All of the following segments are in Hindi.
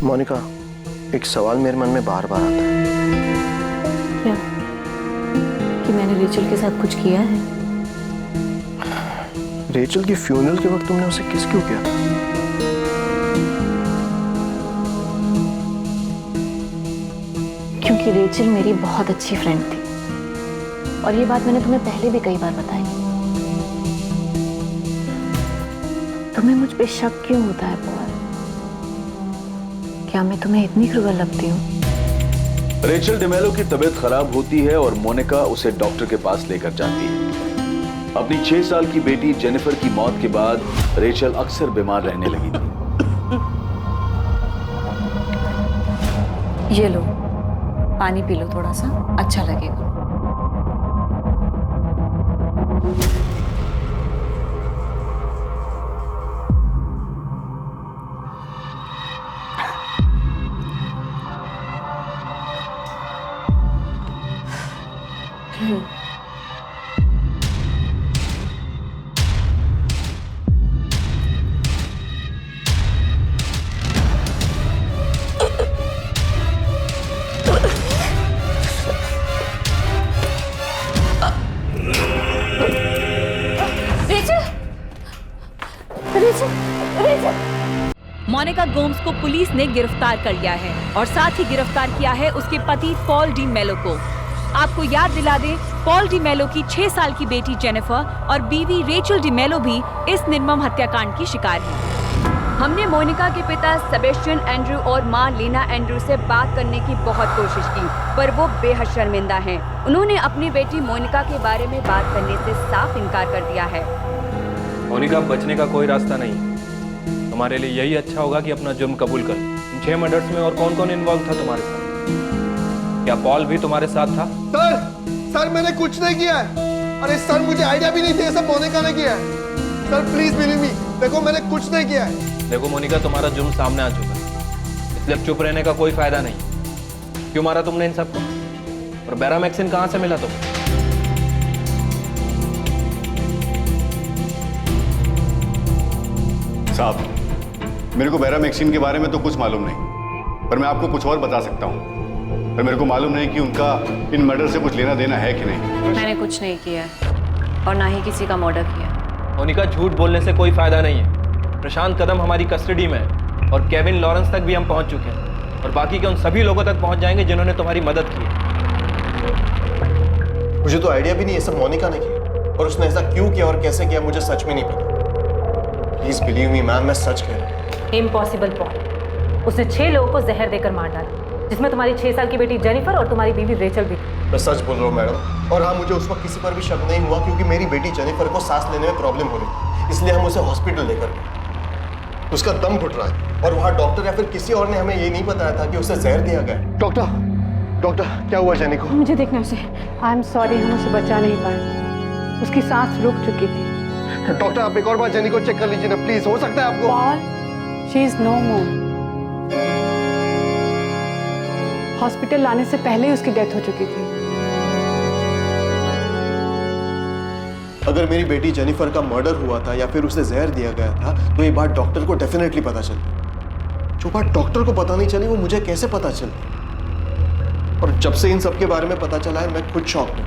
मोनिका, एक सवाल मेरे मन में बार बार आता है। क्या? कि मैंने रेचल के साथ कुछ किया है? रेचल की फ्यूनरल के वक्त तुमने उसे किस क्यों किया था? क्योंकि रेचल मेरी बहुत अच्छी फ्रेंड थी और ये बात मैंने तुम्हें पहले भी कई बार बताई। तुम्हें मुझ पे शक क्यों होता है पॉल? क्या मैं तुम्हें इतनी क्रूअल लगती हूँ? रेचल डिमेलो की तबीयत खराब होती है और मोनिका उसे डॉक्टर के पास लेकर जाती है। अपनी 6 साल की बेटी जेनिफर की मौत के बाद रेचल अक्सर बीमार रहने लगी थी। ये लो, पानी पी लो, थोड़ा सा अच्छा लगेगा। मोनिका गोम्स को पुलिस ने गिरफ्तार कर लिया है और साथ ही गिरफ्तार किया है उसके पति पॉल डी मेलो को। आपको याद दिला दें, पॉल डी मेलो की 6 साल की बेटी जेनिफर और बीवी रेचल डी मेलो भी इस निर्मम हत्याकांड की शिकार है। हमने मोनिका के पिता सेबेस्टियन एंड्रू और मां लीना एंड्रू से बात करने की बहुत कोशिश की, पर वो बेहद शर्मिंदा हैं। उन्होंने अपनी बेटी मोनिका के बारे में बात करने से साफ इनकार कर दिया है। मोनिका, बचने का कोई रास्ता नहीं। तुम्हारे लिए यही अच्छा होगा कि अपना जुर्म कबूल कर। इन 6 मर्डर्स में और कौन कौन इन्वॉल्व था तुम्हारे साथ? क्या पॉल भी तुम्हारे साथ था? सर मैंने कुछ नहीं किया है। अरे सर, मुझे आइडिया भी नहीं थी, ये सब मोनिका ने किया है। सर प्लीज बिलीव मी, देखो मैंने कुछ नहीं किया है। देखो मोनिका, तुम्हारा जुर्म सामने आ चुका है, इसलिए अब चुप रहने का कोई फायदा नहीं। क्यों मारा तुमने इन सबको? और बैरामैक्सिन कहां से मिला तुम्हें? साहब, मेरे को बैरामैक्सिन के बारे में तो कुछ मालूम नहीं, पर मैं आपको कुछ और बता सकता हूँ। पर मेरे को मालूम नहीं कि उनका इन मर्डर से कुछ लेना देना है कि नहीं। मैंने कुछ नहीं किया और ना ही किसी का मर्डर किया। मोनिका, झूठ बोलने से कोई फायदा नहीं है। प्रशांत कदम हमारी कस्टडी में है और केविन लॉरेंस तक भी हम पहुंच चुके हैं और बाकी के उन सभी लोगों तक पहुंच जाएंगे जिन्होंने तुम्हारी मदद की। मुझे तो आइडिया भी नहीं, ये सब मोनिका ने किया। और उसने ऐसा क्यों किया और कैसे किया मुझे सच में नहीं पता। प्लीज बिलीव मी मैम, मैं सच कह रहा हूँ। इम्पॉसिबल पॉल, उसने 6 लोगों को जहर देकर मार डाला, जिसमें तुम्हारी 6 साल की बेटी जेनिफर और तुम्हारी बीवी रेचल भी थी। मैं सच बोल रहा हूँ मैडम। और हाँ, मुझे उस वक्त किसी पर भी शक नहीं हुआ क्योंकि मेरी बेटी जेनिफर को सांस लेने में प्रॉब्लम हो रही थी, इसलिए हम उसे हॉस्पिटल लेकर गए। उसका दम घुट रहा है और वहाँ डॉक्टर या फिर किसी और ने हमें ये नहीं बताया था कि उसे जहर दिया गया। डॉक्टर, क्या हुआ जेनी को? मुझे देखना उसे। आई एम सॉरी, हम उसे बचा नहीं पाए, उसकी सांस रुक चुकी थी। डॉक्टर, आप एक और बार जेनी को चेक कर लीजिए ना प्लीज, हो सकता है आपको। Paul, she is no more. Hospital लाने से पहले ही उसकी डेथ हो चुकी थी। अगर मेरी बेटी जेनिफर का मर्डर हुआ था या फिर उसे जहर दिया गया था तो ये बात डॉक्टर को डेफिनेटली पता चलती। जो बात डॉक्टर को पता नहीं चली वो मुझे कैसे पता चलती? और जब से इन सब के बारे में पता चला है मैं खुद शॉक हूँ।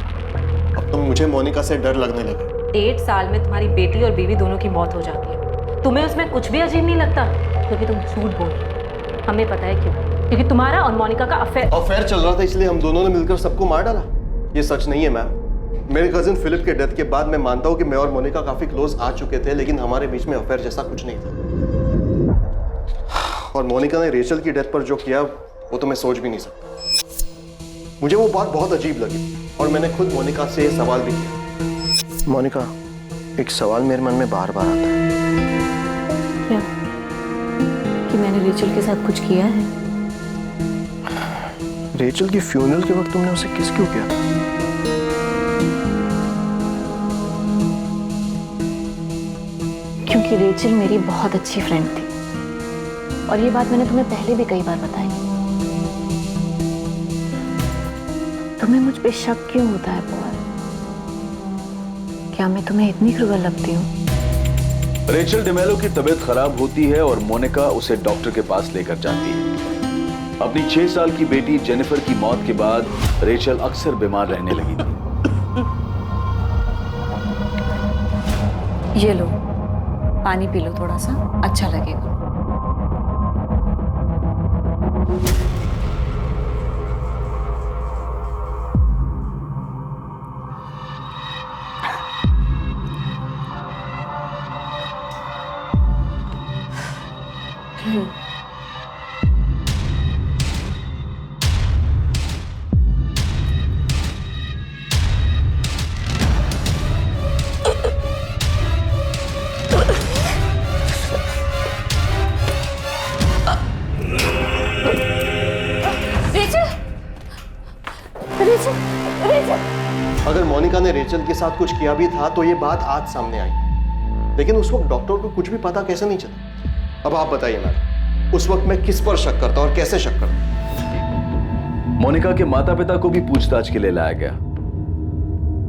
अब तो मुझे मोनिका से डर लगने लगा। 1.5 साल में तुम्हारी बेटी और बीवी दोनों की मौत हो जाती है, तुम्हें उसमें कुछ भी अजीब नहीं लगता? क्योंकि तुम झूठ बोल रही हो। हमें पता है क्यों, क्योंकि तुम्हारा और मोनिका का अफेयर चल रहा था, इसलिए हम दोनों ने मिलकर सबको मार डाला। ये सच नहीं है मैम। मेरे कजिन फिलिप के डेथ के बाद मैं मानता हूँ कि मैं और मोनिका काफी क्लोज आ चुके थे, लेकिन हमारे बीच में अफेयर जैसा कुछ नहीं था। और मोनिका ने रेचल की डेथ पर जो किया वो तो मैं सोच भी नहीं सकता। मुझे वो बात बहुत अजीब लगी और मैंने खुद मोनिका से ये सवाल भी किया। मोनिका, एक सवाल मेरे मन में बार बार आता है। क्या? कि मैंने रेचल के साथ कुछ किया है? रेचल की फ्यूनरल के वक्त तुमने उसे किस क्यों किया था? क्योंकि रेचल मेरी बहुत अच्छी फ्रेंड थी और ये बात मैंने तुम्हें पहले भी कई बार बताई। तुम्हें मुझ पे शक क्यों होता है पॉल? क्या मैं तुम्हें इतनी क्रूअल लगती हूँ? रेचल डिमेलो की तबीयत खराब होती है और मोनिका उसे डॉक्टर के पास लेकर जाती है। अपनी 6 साल की बेटी जेनिफर की मौत के बाद रेचल अक्सर बीमार रहने लगी थी। ये लो, पानी पी लो थोड़ा सा, अच्छा लगेगा। अगर मोनिका ने रेचल के साथ कुछ किया भी था तो ये बात आज सामने आई, लेकिन उस वक्त डॉक्टर को कुछ भी पता कैसे नहीं चला। अब आप बताइए मैडम, उस वक्त मैं किस पर शक करता और कैसे शक करता? मोनिका के माता पिता को भी पूछताछ के लिए लाया गया।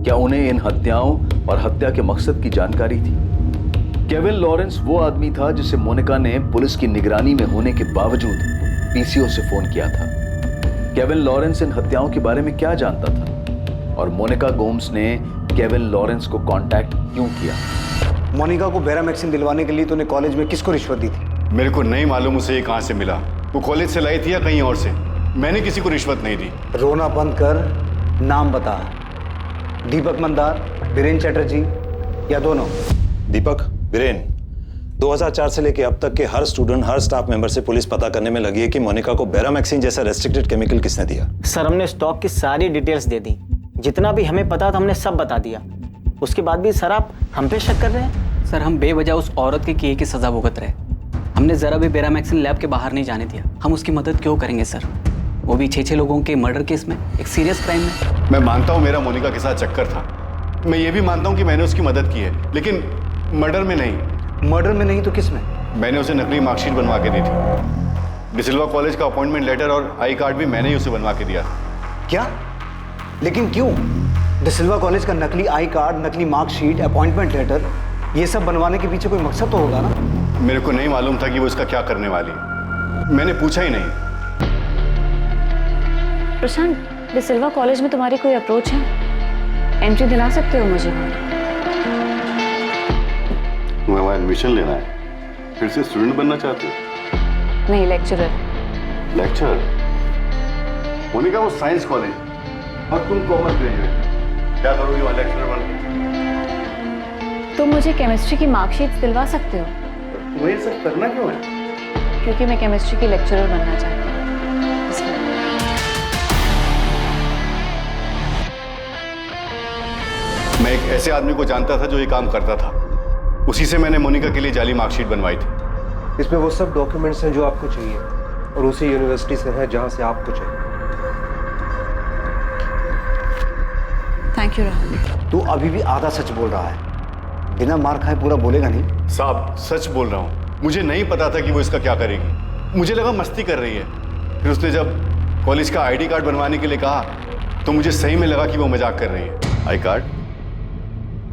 क्या उन्हें इन हत्याओं और हत्या के मकसद की जानकारी थी? केविन लॉरेंस वो आदमी था जिसे मोनिका ने पुलिस की निगरानी में होने के बावजूद पीसीओ से फोन किया था। केविन लॉरेंस इन हत्याओं के बारे में क्या जानता था और मोनिका गोम्स ने केविन लॉरेंस को कांटेक्ट क्यों किया? मोनिका को बेरामैक्सिन दिलवाने के लिए तूने कॉलेज में किसको रिश्वत दी थी? मेरे को नहीं मालूम उसे ये कहाँ से मिला। वो कॉलेज से लाई थी या कहीं और से। मैंने किसी को रिश्वत नहीं दी। रोना बंद कर, नाम बता। दीपक मंदार, बीरेन चैटर्जी या दोनों? दीपक, बीरेन। 2004 से लेकर अब तक के हर स्टूडेंट, हर स्टाफ मेंबर से पुलिस पता करने में लगी है कि मोनिका को बेरामैक्सिन जैसा रेस्ट्रिक्टेड केमिकल किसने दिया। सर, हमने स्टॉक की सारी डिटेल्स दे दी, जितना भी हमें पता था हमने सब बता दिया। उसके बाद भी सर आप हम पे शक कर रहे हैं? सर, हम बेवजह उस औरत के किए की सजा भुगत रहे। हमने जरा भी बेरामैक्सिन लैब के बाहर नहीं जाने दिया। हम उसकी मदद क्यों करेंगे सर, वो भी 6 लोगों के मर्डर केस में, एक सीरियस क्राइम में। मैं मानता हूँ मेरा मोनिका के साथ चक्कर था। मैं ये भी मानता हूँ कि मैंने उसकी मदद की है, लेकिन मर्डर में नहीं। मर्डर में नहीं तो किस में? मैंने उसे नकली मार्कशीट बनवा के दी थी। डिसिल्वा कॉलेज का अपॉइंटमेंट लेटर और आई कार्ड भी मैंने ही उसे बनवा के दिया। क्या? लेकिन क्यों? डिसिल्वा कॉलेज का नकली आई कार्ड, नकली मार्कशीट, अपॉइंटमेंट लेटर, ये सब बनवाने के पीछे कोई मकसद तो होगा ना? मेरे को नहीं मालूम था कि वो इसका क्या करने वाली है। मैंने पूछा ही नहीं। प्रशांत, डिसिल्वा कॉलेज में तुम्हारी कोई अप्रोच है? एंट्री दिला सकते हो मुझे? तुम्हें वहाँ एडमिशन लेना है? फिर से स्टूडेंट बनना चाहते हो? नहीं, लेक्चरर। लेक्चरर? मोनिका, वो साइंस कॉलेज और तुम कॉमर्स ग्रेजुएट, क्या करोगी वहाँ लेक्चरर बन के? तुम मुझे केमिस्ट्री की मार्कशीट दिलवा सकते हो? तुम्हें ये सब करना क्यों है? क्योंकि मैं केमिस्ट्री की लेक्चरर बनना चाहती हूँ, इसलिए। मैं एक ऐसे आदमी को जानता था जो ये काम करता था। उसी से मैंने मोनिका के लिए जाली मार्कशीट बनवाई थी। इसमें वो सब डॉक्यूमेंट्स हैं जो आपको चाहिए और उसी यूनिवर्सिटी से है जहां से आपको चाहिए। Thank you Rahul. तू अभी भी आधा सच बोल रहा है, बिना मार खाए पूरा बोलेगा नहीं। साहब, सच बोल रहा हूँ। मुझे नहीं पता था कि वो इसका क्या करेगी। मुझे लगा मस्ती कर रही है। फिर उसने जब कॉलेज का आईडी कार्ड बनवाने के लिए कहा तो मुझे सही में लगा कि वो मजाक कर रही है। I card?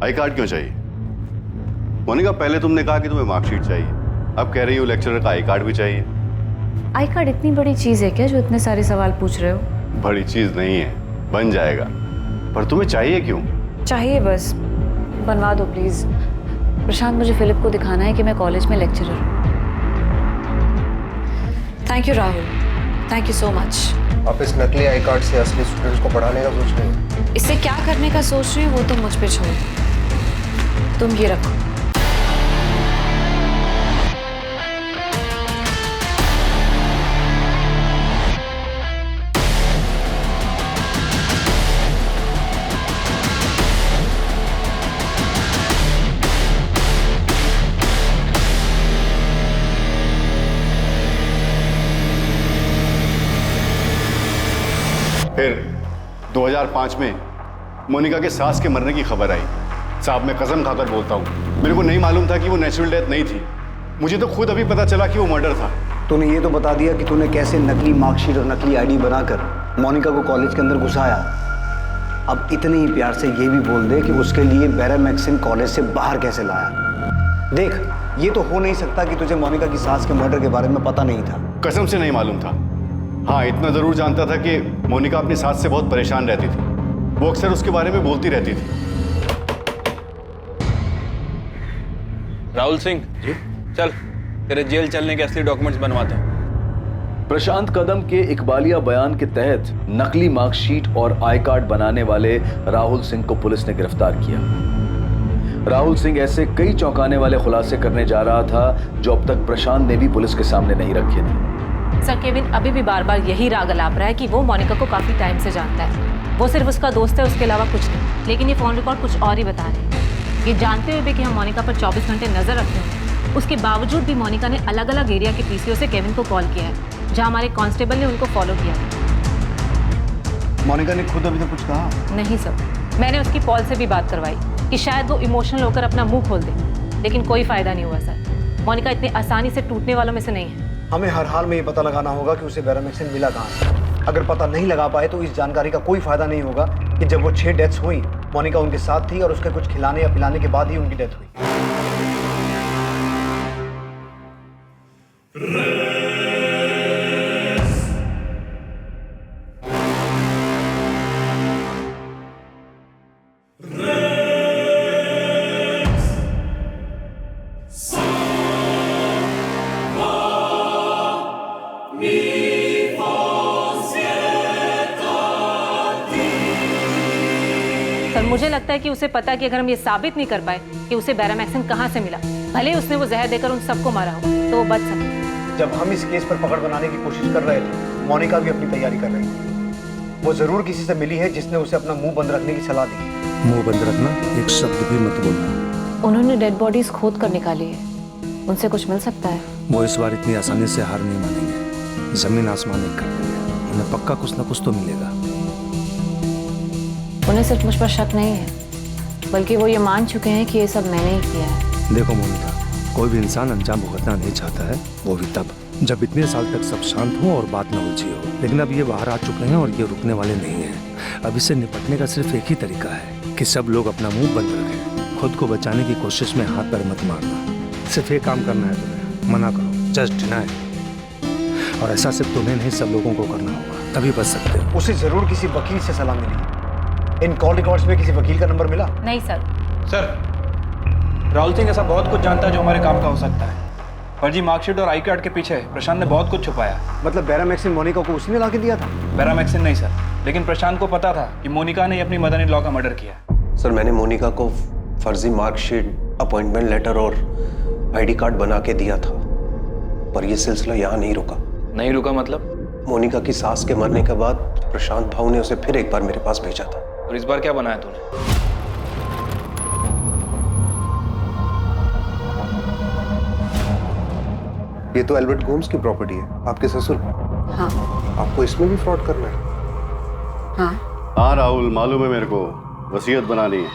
आई कार्ड क्यों चाहिए? मोनिका, पहले तुमने कहा कि तुम्हें मार्कशीट चाहिए, अब कह रही हो लेक्चरर का आई कार्ड भी चाहिए। आई कार्ड इतनी बड़ी चीज है क्या जो इतने सारे सवाल पूछ रहे हो? बड़ी चीज नहीं है, बन जाएगा। पर तुम्हें चाहिए क्यों? चाहिए बस, बनवा दो प्लीज। प्रशांत, मुझे फिलिप को दिखाना है कि मैं कॉलेज में लेक्चरर हूँ। Thank you Rahul, thank you so much. आप इस नकली आई कार्ड से असली स्टूडेंट्स को पढ़ाने का सोच रहे हो? इससे क्या करने का सोच रही हो वो तो मुझ पे छोड़ो। तुम ये रखो। फिर 2005 में मोनिका के सास के मरने की खबर आई। साहब, मैं कसम खाकर बोलता हूँ, मेरे को नहीं मालूम था कि वो नेचुरल डेथ नहीं थी। मुझे तो खुद अभी पता चला कि वो मर्डर था। तूने ये तो बता दिया कि तूने कैसे नकली मार्कशीट और नकली आईडी बनाकर मोनिका को कॉलेज के अंदर घुसाया। अब इतने ही प्यार से ये भी बोल दे कि उसके लिए बेरामैक्सिन कॉलेज से बाहर कैसे लाया। देख, ये तो हो नहीं सकता कि तुझे मोनिका की सास के मर्डर के बारे में पता नहीं था। कसम से नहीं मालूम था। हाँ, इतना जरूर जानता था कि मोनिका अपनी सास से बहुत परेशान रहती थी। वो अक्सर उसके बारे में बोलती रहती थी। राहुल सिंह जी, चल तेरे जेल चलने के असली डॉक्यूमेंट्स बनवाते हैं। प्रशांत कदम के इकबालिया बयान के तहत नकली मार्कशीट और आई कार्ड बनाने वाले राहुल सिंह को पुलिस ने गिरफ्तार किया। राहुल सिंह ऐसे कई चौंकाने वाले खुलासे करने जा रहा था जो अब तक प्रशांत ने भी पुलिस के सामने नहीं रखे थे। सर, केविन अभी भी बार बार यही राग अलाप रहा है कि वो मोनिका को काफी टाइम से जानता है। वो सिर्फ उसका दोस्त है, उसके अलावा कुछ नहीं। लेकिन ये फोन रिकॉर्ड कुछ और ही बता रहे हैं। ये जानते हुए भी कि हम मोनिका पर 24 घंटे नजर रखते हैं, उसके बावजूद भी मोनिका ने अलग अलग एरिया के पीसीओ से केविन को कॉल किया है, जहां हमारे कांस्टेबल ने उनको फॉलो किया। मोनिका ने खुद अभी तक कुछ कहा नहीं सर, मैंने उसकी पॉल से भी बात करवाई कि शायद वो इमोशनल होकर अपना मुंह खोल दे, लेकिन कोई फायदा नहीं हुआ सर। मोनिका इतनी आसानी से टूटने वालों में से नहीं है। हमें हर हाल में ये पता लगाना होगा कि उसे बेरामेक्सिन मिला कहाँ से। अगर पता नहीं लगा पाए तो इस जानकारी का कोई फायदा नहीं होगा कि जब वो 6 डेथ्स हुई, मोनिका उनके साथ थी और उसके कुछ खिलाने या पिलाने के बाद ही उनकी डेथ हुई। सर, मुझे लगता है कि उसे पता है कि अगर हम ये साबित नहीं कर पाए कि उसे बेरामेक्सिन कहाँ से मिला, भले उसने वो जहर देकर उन सबको मारा हो, तो वो बच सकता। जब हम इस केस पर पकड़ बनाने की कोशिश कर रहे थे, मोनिका भी अपनी तैयारी कर रही थी। वो जरूर किसी से मिली है जिसने उसे अपना मुंह बंद रखने की सलाह दी। मुंह बंद रखना, एक शब्द भी मत बोलना। उन्होंने डेड बॉडीज खोद कर निकाली है, उनसे कुछ मिल सकता है। वो इस बार इतनी आसानी से हार नहीं मानेंगे। जमीन आसमान एक कर देंगे, उन्हें पक्का कुछ ना कुछ तो मिलेगा। उन्हें सिर्फ मुझ पर शक नहीं है, बल्कि वो ये मान चुके हैं कि ये सब मैंने ही किया है। देखो मोनिका, कोई भी इंसान अंजाम भुगतना नहीं चाहता है, वो भी तब जब इतने साल तक सब शांत हो और बात न उलझी हो। लेकिन अब ये बाहर आ चुके हैं और ये रुकने वाले नहीं हैं। अब इससे निपटने का सिर्फ एक ही तरीका है कि सब लोग अपना मुंह बंद रखें। खुद को बचाने की कोशिश में हाथ पैर मत मारना। सिर्फ एक काम करना है तुम्हें, मना करो, जस्ट डिनाई। और ऐसा सिर्फ तुम्हें नहीं, सब लोगों को करना होगा, तभी बच सकते हो। उसे जरूर किसी वकील से सलाह मिली। इन कॉल रिकॉर्ड्स में किसी वकील का नंबर मिला? नहीं सर। सर, राहुल सिंह ऐसा बहुत कुछ जानता है जो हमारे काम का हो सकता है। फर्जी मार्कशीट और आई कार्ड के पीछे प्रशांत ने बहुत कुछ छुपाया। मतलब बेरामेक्सिन मोनिका को उसने ला के दिया था? बेरामेक्सिन नहीं सर, लेकिन प्रशांत को पता था कि मोनिका ने अपनी मदर इन लॉ का मर्डर किया। सर, मैंने मोनिका को फर्जी मार्कशीट, अपॉइंटमेंट लेटर और आईडी कार्ड बना के दिया था, पर यह सिलसिला यहाँ नहीं रुका। नहीं रुका मतलब? मोनिका की सास के मरने के बाद प्रशांत भाऊ ने उसे फिर एक बार मेरे पास भेजा था। और इस बार क्या बनाया तूने? ये तो एल्बर्ट गोम्स की प्रॉपर्टी है, आपके ससुर। हाँ। आपको इसमें भी फ्रॉड करना है? हाँ राहुल, मालूम है मेरे को, वसीयत बनानी है।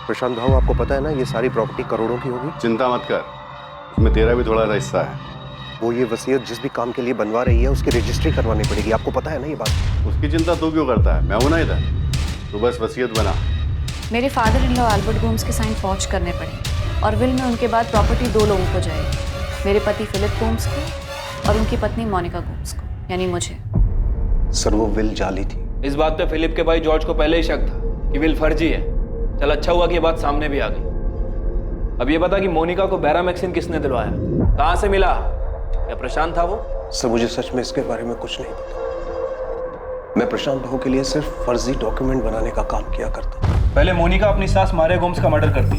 प्रशांत भाऊ, आपको पता है ना ये सारी प्रॉपर्टी करोड़ों की होगी। चिंता मत कर, इसमें तेरा भी थोड़ा सा हिस्सा है। वो ये वसीयत जिस भी काम के लिए बनवा रही है उसकी रजिस्ट्री करवानी पड़ेगी, आपको पता है ना ये बात। उसकी चिंता तू क्यों करता है, मैं हूं ना इधर। तो बस वसीयत बना। मेरे father in law Albert Gomes के साइन फॉर्ज करने पड़े और विल में उनके बाद प्रॉपर्टी 2 लोगों को जाएगी, मेरे पति फिलिप गोम्स को और उनकी पत्नी मोनिका गोम्स को, यानी मुझे। सर, वो विल जाली थी। इस बात पे फिलिप के भाई जॉर्ज को पहले ही शक था कि विल फर्जी है। चल, अच्छा हुआ कि ये बात सामने भी आ गई। अब ये बता कि मोनिका को बेरामेक्सिन किसने दिलवाया, कहाँ से मिला, या प्रशांत था वो? सर, मुझे सच में इसके बारे में कुछ नहीं पता। मैं प्रशांत भाऊ के लिए सिर्फ फर्जी डॉक्यूमेंट बनाने का काम किया करता। पहले मोनिका अपनी सास मारे गोम्स का मर्डर करती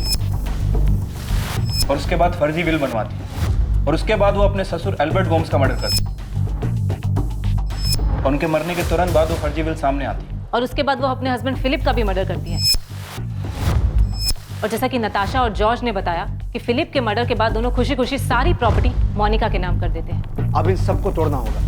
और उसके बाद फर्जी विल बनवाती और उसके बाद वो अपने ससुर एल्बर्ट गोम्स का मर्डर करती और उनके मरने के तुरंत बाद वो फर्जी विल सामने आती और उसके बाद वो अपने हस्बैंड फिलिप का भी मर्डर करती है। और जैसा कि नताशा और जॉर्ज ने बताया कि फिलिप के मर्डर के बाद दोनों खुशी खुशी सारी प्रॉपर्टी मोनिका के नाम कर देते हैं। अब इन सबको तोड़ना होगा।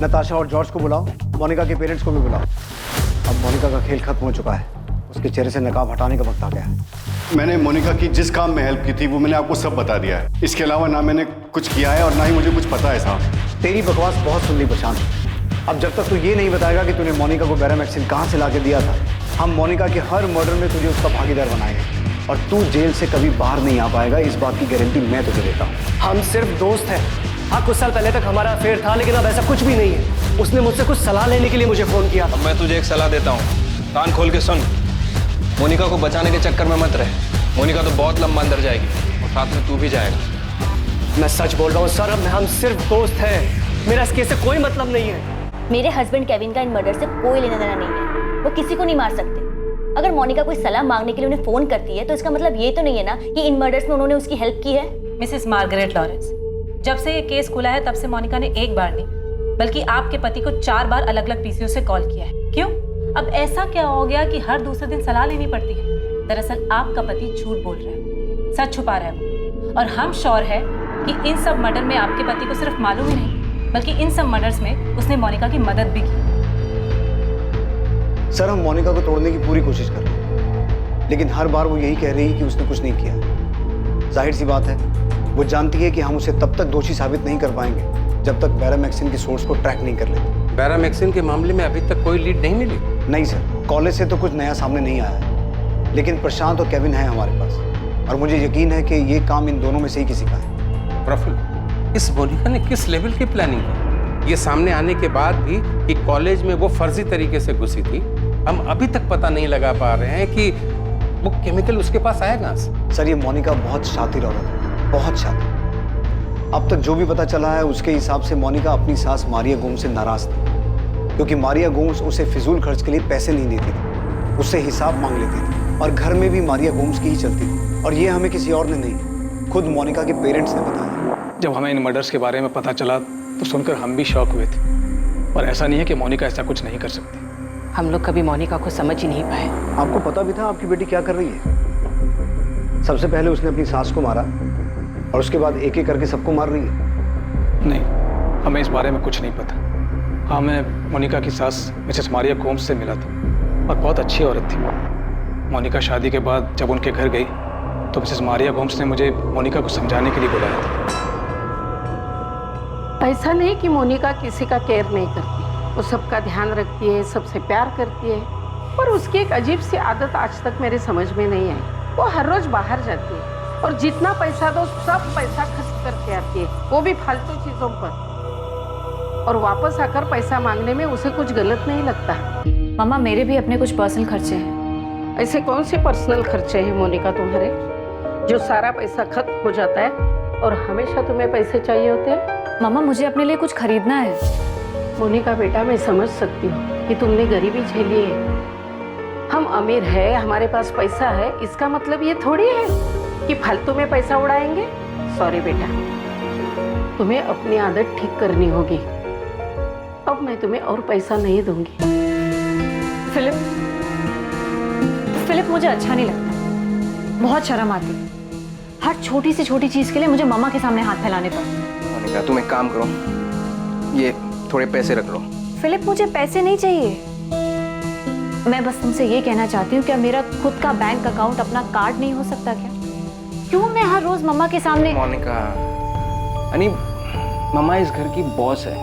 नताशा और जॉर्ज को बुलाओ, मोनिका के पेरेंट्स को भी बुलाओ। अब मोनिका का खेल खत्म हो चुका है, उसके चेहरे से नकाब हटाने का वक्त आ गया है। मैंने मोनिका की जिस काम में हेल्प की थी वो मैंने आपको सब बता दिया है। इसके अलावा ना मैंने कुछ किया है और ना ही मुझे कुछ पता है साहब। तेरी बकवास बहुत सुन ली प्रशांत। अब जब तक तू ये नहीं बताएगा कि तूने मोनिका को बेरामेक्सिन कहाँ से ला के दिया था, हम मोनिका के हर मर्डर में तुझे उसका भागीदार बनाएंगे। और तू जेल से कभी बाहर नहीं आ पाएगा, इस बात की गारंटी मैं तुझे देता हूँ। हम सिर्फ दोस्त हैं। हाँ, कुछ साल पहले तक हमारा अफेयर था, लेकिन अब ऐसा कुछ भी नहीं है। उसने मुझसे कुछ सलाह लेने के लिए मुझे फोन किया था। अब मैं तुझे एक सलाह देता हूँ, कान खोल के सुन। मोनिका को बचाने के चक्कर में मत रहे। मोनिका तो बहुत लंबा अंदर जाएगी और साथ में तू भी जाएगा। मैं सच बोल रहा हूँ सर, अब हम सिर्फ दोस्त हैं। मेरा इस केस से कोई मतलब नहीं है। मेरे हस्बैंड केविन का इन मर्डर से कोई लेना देना नहीं है। वो किसी को नहीं मार सकते। अगर मोनिका कोई सलाह मांगने के लिए उन्हें फोन करती है तो इसका मतलब ये तो नहीं है ना कि इन मर्डर्स में उन्होंने उसकी हेल्प की है। मिसेस मार्गरेट लॉरेंस, जब से ये केस खुला है तब से मोनिका ने एक बार नहीं बल्कि आपके पति को 4 बार अलग अलग पीसीओ से कॉल किया है। क्यों? अब ऐसा क्या हो गया कि हर दूसरे दिन सलाह लेनी पड़ती है? दरअसल आपका पति झूठ बोल रहा है, सच छुपा रहा है वो। और हम श्योर है कि इन सब मर्डर में आपके पति को सिर्फ मालूम ही नहीं बल्कि इन सब मर्डर्स में उसने मोनिका की मदद भी की। सर, हम मोनिका को तोड़ने की पूरी कोशिश कर रहे हैं, लेकिन हर बार वो यही कह रही है कि उसने कुछ नहीं किया। जाहिर सी बात है, वो जानती है कि हम उसे तब तक दोषी साबित नहीं कर पाएंगे जब तक बैरामैक्सिन की सोर्स को ट्रैक नहीं कर लेते। बैरामैक्सिन के मामले में अभी तक कोई लीड नहीं मिली? नहीं सर, कॉलेज से तो कुछ नया सामने नहीं आया है, लेकिन प्रशांत और केविन है हमारे पास और मुझे यकीन है कि ये काम इन दोनों में से ही किसी का है। प्रफुल्ल, इस मोनिका ने किस लेवल की प्लानिंग की? ये सामने आने के बाद भी कि कॉलेज में वो फर्जी तरीके से घुसी थी, हम अभी तक पता नहीं लगा पा रहे हैं कि वो केमिकल उसके पास आया कहां से। सर, ये मोनिका बहुत शातिर औरत है, बहुत शातिर। अब तक जो भी पता चला है उसके हिसाब से मोनिका अपनी सास मारिया गोम्स से नाराज थी, क्योंकि मारिया गोम्स उसे फिजूल खर्च के लिए पैसे नहीं देती थी, उससे हिसाब मांग लेती थी और घर में भी मारिया गोम्स की ही चलती थी। और ये हमें किसी और ने नहीं, खुद मोनिका के पेरेंट्स ने बताया। जब हमें इन मर्डर्स के बारे में पता चला तो सुनकर हम भी शॉक हुए थे, और ऐसा नहीं है कि मोनिका ऐसा कुछ नहीं कर सकती। हम लोग कभी मोनिका को समझ ही नहीं पाए। आपको पता भी था आपकी बेटी क्या कर रही है? सबसे पहले उसने अपनी सास को मारा और उसके बाद एक एक करके सबको मार रही है। नहीं, हमें इस बारे में कुछ नहीं पता। हाँ, मैं मोनिका की सास मिसेस मारिया गोम्स से मिला था और बहुत अच्छी औरत थी। मोनिका शादी के बाद जब उनके घर गई तो मिसेस मारिया गोम्स ने मुझे मोनिका को समझाने के लिए बुलाया था। ऐसा नहीं कि मोनिका किसी का केयर नहीं करती, वो सबका ध्यान रखती है, सबसे प्यार करती है, पर उसकी एक अजीब सी आदत आज तक मेरे समझ में नहीं आई। वो हर रोज बाहर जाती है और जितना पैसा दो सब पैसा खर्च करके आती है, वो भी फालतू चीजों पर, और वापस आकर पैसा मांगने में उसे कुछ गलत नहीं लगता। मम्मा, मेरे भी अपने कुछ पर्सनल खर्चे हैं। ऐसे कौन से पर्सनल खर्चे हैं मोनिका तुम्हारे, जो सारा पैसा खत्म हो जाता है और हमेशा तुम्हें पैसे चाहिए होते हैं? मम्मा, मुझे अपने लिए कुछ खरीदना है। मोनिका बेटा, मैं समझ सकती हूँ कि तुमने गरीबी झेली है। हम अमीर है, हमारे पास पैसा है, इसका मतलब ये थोड़ी है कि फालतू में पैसा उड़ाएंगे। सॉरी बेटा, तुम्हें अपनी आदत ठीक करनी होगी। अब मैं तुम्हें और पैसा नहीं दूंगी। फिलिप, मुझे अच्छा नहीं लगता, बहुत शर्म आती। हर छोटी से छोटी चीज के लिए मुझे मम्मा के सामने हाथ फैलाने पड़ते। मोनिका, तुम एक काम करो, ये थोड़े पैसे रख लो। फिलिप, मुझे पैसे नहीं चाहिए। मैं बस तुमसे ये कहना चाहती हूँ, क्या मेरा खुद का बैंक अकाउंट अपना कार्ड नहीं हो सकता क्या? क्यों मैं हर रोज मम्मा के सामने? मोनिका, अनी, मम्मा इस घर की बॉस है।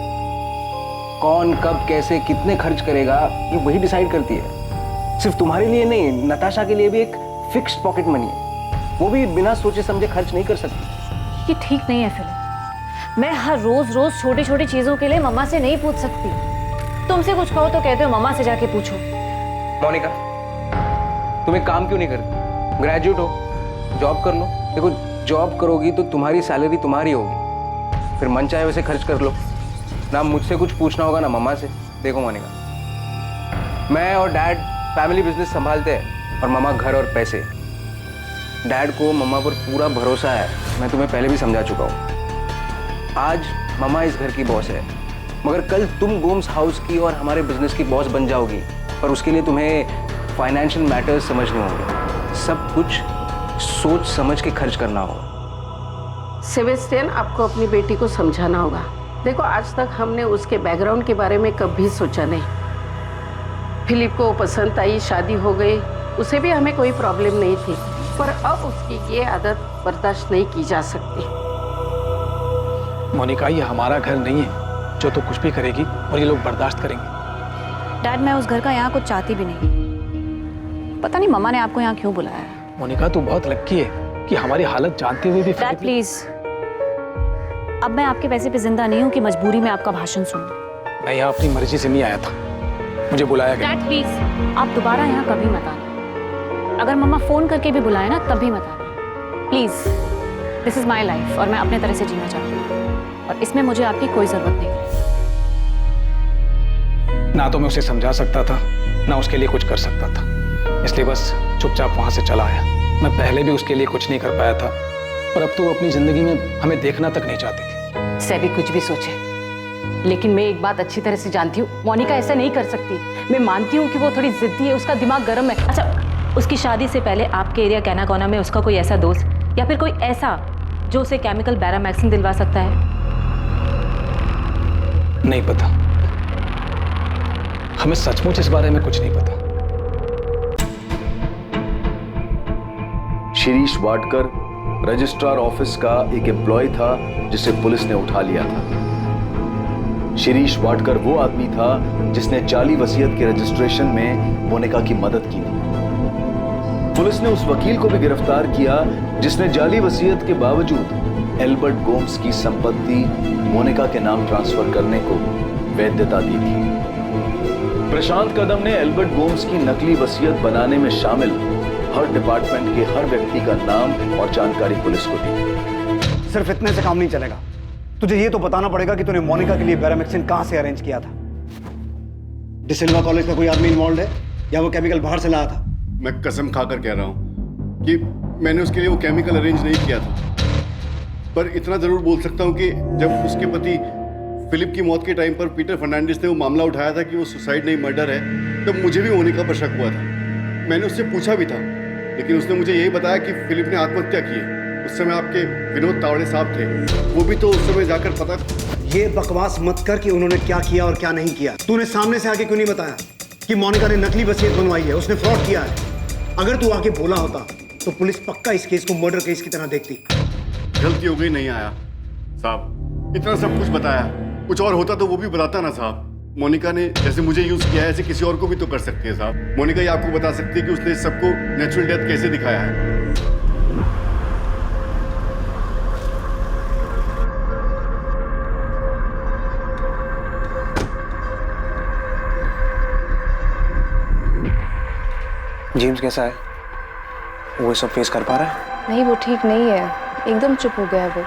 कौन कब कैसे कितने खर्च करेगा ये वही डिसाइड करती है। सिर्फ तुम्हारे लिए नहीं, नताशा के लिए भी एक फिक्स्ड पॉकेट मनी है, वो भी बिना सोचे समझे खर्च नहीं कर सकती। ये ठीक नहीं है फिलिप। मैं हर रोज छोटी छोटी चीजों के लिए मम्मा से नहीं पूछ सकती। तुमसे कुछ कहो तो कहते हो मम्मा से जाके पूछो। मोनिका, तुम एक काम क्यों नहीं करती? ग्रेजुएट हो, जॉब कर लो। देखो, जॉब करोगी तो तुम्हारी सैलरी तुम्हारी होगी, फिर मन चाहे वैसे खर्च कर लो। ना मुझसे कुछ पूछना होगा ना मम्मा से। देखो मोनिका, मैं और डैड फैमिली बिजनेस संभालते हैं और मम्मा घर और पैसे। डैड को मम्मा पर पूरा भरोसा है, मैं तुम्हें पहले भी समझा चुका हूँ। आज मम्मा इस घर की बॉस है, मगर कल तुम गोम्स हाउस की और हमारे बिजनेस की बॉस बन जाओगी, पर उसके लिए तुम्हें फाइनेंशियल मैटर्स समझने होंगे। सब कुछ सोच समझ के खर्च करना होगा। सेबेस्टियन, आपको अपनी बेटी को समझाना होगा। देखो, आज तक हमने उसके बैकग्राउंड के बारे में कभी सोचा नहीं। फिलिप को पसंद आई, शादी हो गई, उसे भी हमें कोई प्रॉब्लम नहीं थी, पर अब उसकी ये आदत बर्दाश्त नहीं की जा सकती। मोनिका, ये हमारा घर नहीं है जो तो कुछ भी करेगी और ये लोग बर्दाश्त करेंगे। डैड, मैं उस घर का यहाँ कुछ चाहती भी नहीं। पता नहीं मम्मा ने आपको यहाँ क्यों बुलाया है। मोनिका तू बहुत लक्की है कि हमारी हालत जानते हुए भी डैड प्लीज, अब मैं आपके पैसे पे जिंदा नहीं हूँ कि मजबूरी में आपका भाषण सुनूं। मैं यहाँ अपनी मर्जी से नहीं आया था, मुझे बुलाया गया। डैड प्लीज, आप दोबारा यहाँ कभी मत आना। अगर मम्मा फोन करके भी बुलाए ना तब भी मत आना please. This is my life और मैं अपने तरह से जीना चाहती हूँ और इसमें मुझे आपकी कोई जरूरत नहीं। ना तो मैं उसे समझा सकता था ना उसके लिए कुछ कर सकता था, इसलिए बस चुपचाप वहां से चला आया। मैं पहले भी उसके लिए कुछ नहीं कर पाया था और अब तो अपनी जिंदगी में हमें देखना तक नहीं चाहती थी। सभी कुछ भी सोचे, लेकिन मैं एक बात अच्छी तरह से जानती हूँ, मोनिका ऐसा नहीं कर सकती। मैं मानती हूँ कि वो थोड़ी जिद्दी है, उसका दिमाग गर्म है। अच्छा, उसकी शादी से पहले आपके एरिया कैना कोना में उसका कोई ऐसा दोस्त या फिर कोई ऐसा जो उसे केमिकल बैरामैक्सिन दिलवा सकता है? नहीं पता, हमें सचमुच इस बारे में कुछ नहीं पता। शिरीष वाडकर रजिस्ट्रार ऑफिस का एक एम्प्लॉय था जिसे पुलिस ने उठा लिया था। शिरीष वाडकर वो आदमी था जिसने जाली वसीयत के रजिस्ट्रेशन में मोनिका की मदद की थी। पुलिस ने उस वकील को भी गिरफ्तार किया जिसने जाली वसीयत के बावजूद एल्बर्ट गोम्स की संपत्ति मोनिका के नाम ट्रांसफर करने को वैधता दी थी। प्रशांत कदम ने एल्बर्ट गोम्स की नकली वसीयत बनाने में शामिल हर डिपार्टमेंट के हर व्यक्ति का नाम और जानकारी पुलिस को दी। सिर्फ इतने से काम नहीं चलेगा, तुझे ये तो बताना पड़ेगा कि तूने मोनिका के लिए बैरामैक्सिन कहां से अरेंज किया था। डिसिल्वा कॉलेज का कोई आदमी इन्वॉल्व है या वो केमिकल बाहर से लाया था? मैं कसम खाकर कह रहा हूं कि मैंने उसके लिए वो केमिकल अरेंज नहीं किया था, पर इतना जरूर बोल सकता हूं कि जब उसके पति फिलिप की मौत के टाइम पर पीटर फर्नांडिस ने वो मामला उठाया था कि वो सुसाइड नहीं मर्डर है, तब मुझे भी मोनिका पर शक हुआ था। मैंने उससे पूछा भी था, लेकिन उसने मुझे यही बताया कि फिलिप ने आत्महत्या की है। उस समय आपके विनोद तावड़े साहब थे, वो भी तो उस समय जाकर पता। ये बकवास मत कर कि उन्होंने क्या किया और क्या नहीं किया। तूने सामने से आके क्यों नहीं बताया कि मोनिका ने नकली वसीयत बनवाई है, उसने फ्रॉड किया है? अगर तू आके बोला होता तो पुलिस पक्का इस केस को मर्डर केस की तरह देखती। गलती हो गई, नहीं आया साहब, इतना सब कुछ बताया। कुछ और होता तो वो भी बताता ना साहब। मोनिका ने जैसे मुझे यूज किया है ऐसे किसी और को भी तो कर सकती है साहब। मोनिका ये आपको बता सकती है कि उसने सबको नेचुरल डेथ कैसे दिखाया है। जेम्स कैसा है? वो सब फेस कर पा रहा है? नहीं, वो ठीक नहीं है, एकदम चुप हो गया है वो।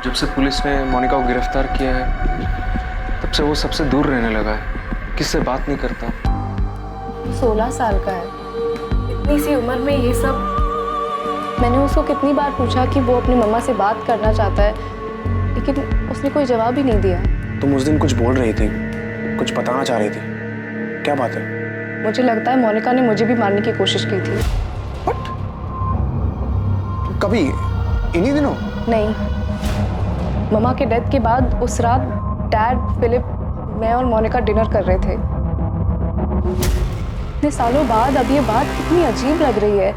जब से पुलिस ने मोनिका को गिरफ्तार किया है तब से वो सबसे दूर रहने लगा है, किससे बात नहीं करता। 16 साल का है, इतनी सी उम्र में ये सब। मैंने उसको कितनी बार पूछा कि वो अपनी मम्मा से बात करना चाहता है, लेकिन उसने कोई जवाब ही नहीं दिया। तुम उस दिन कुछ बोल रही थी, कुछ बताना चाह रही थी, क्या बात है? मुझे लगता है मोनिका ने मुझे भी मारने की कोशिश की थी। कभी? इन्हीं दिनों? नहीं, मम्मा के डेथ के बाद उस रात डैड, फिलिप, मैं और मोनिका डिनर कर रहे थे। इतने सालों बाद अब ये बात कितनी अजीब लग रही है